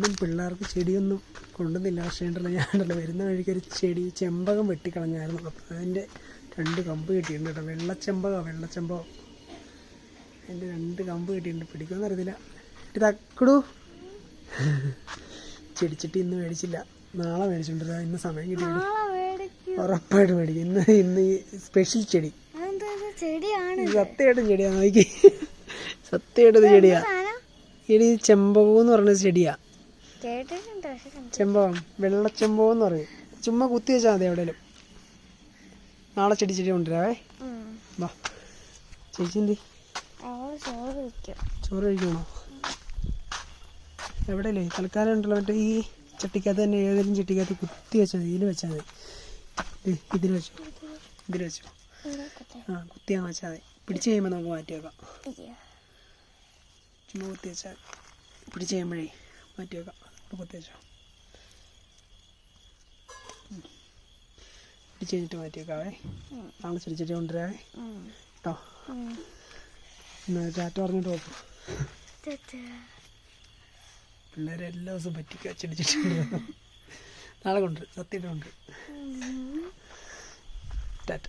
ഒന്നും പിള്ളേർക്ക് ചെടിയൊന്നും കൊണ്ടുവന്നില്ല. പക്ഷേ ഉണ്ടല്ലോ ഞാനുണ്ടല്ലോ വരുന്ന വഴിക്ക് ഒരു ചെടി ചെമ്പകം വെട്ടിക്കളഞ്ഞായിരുന്നു. അപ്പോൾ അതിൻ്റെ 2 കമ്പ് കിട്ടിയിട്ടുണ്ട് കേട്ടോ. വെള്ളച്ചെമ്പകം അതിൻ്റെ 2 കമ്പ് കിട്ടിയിട്ടുണ്ട്. പിടിക്കുമെന്ന് അറിയത്തില്ല. തക്കടൂ ചെടിച്ചട്ടി ഇന്ന് മേടിച്ചില്ല, നാളെ മേടിച്ചിട്ടുണ്ടല്ലോ. ഇന്ന് സമയം കിട്ടിയില്ല, ഉറപ്പായിട്ട് മേടിക്കും. ഇന്ന് ഈ സ്പെഷ്യൽ ചെടി സത്യമായിട്ടും ചെടിയാണ്. നോക്കി, സത്യമായിട്ടത് ചെടിയാ. ചെടി ചെമ്പകം എന്ന് പറഞ്ഞ ചെടിയാ. ചെമ്പകം, വെള്ളച്ചെമ്പകം എന്ന് പറയും. ചുമ്മാ കുത്തി വെച്ചാൽ മതി എവിടെയും. നാളെ ചെടി കൊണ്ടുവരാവേ. വാ ചേച്ചി എന്തി ചോറ് കഴിക്കണോ? എവിടെയല്ലേ തൽക്കാലം ഉണ്ടല്ലോ. മറ്റേ ഈ ചട്ടിക്കകത്ത് തന്നെ ഏതെങ്കിലും ചട്ടിക്കകത്ത് കുത്തി വെച്ചാൽ മതി. ഇതിൽ വെച്ചാൽ മതി. ഇതിൽ വെച്ചു ആ കുത്തിയാൽ വെച്ചാൽ മതി. പിടിച്ച് കഴിയുമ്പോൾ നമുക്ക് മാറ്റി വെക്കാം. ചുമ്മാ കുത്തി വെച്ചാൽ പിടിച്ച് കഴിയുമ്പോഴേ മാറ്റി വെക്കാം. ഇപ്പോൾ കുത്തി വെച്ചോ, പിടിച്ച് കഴിഞ്ഞിട്ട് മാറ്റി വെക്കാവേ. നാളെ ചെടിച്ചട്ടി കൊണ്ടുവരാവേ കേട്ടോ. എന്നാ ടാറ്റ പറഞ്ഞിട്ട് നോക്കും. പിള്ളേരെ എല്ലാ ദിവസവും പറ്റിക്കുക ചെടിച്ചട്ടി നാളെ കൊണ്ടുവരും. സത്യമായിട്ട് കൊണ്ടുവരും. ടാറ്റ.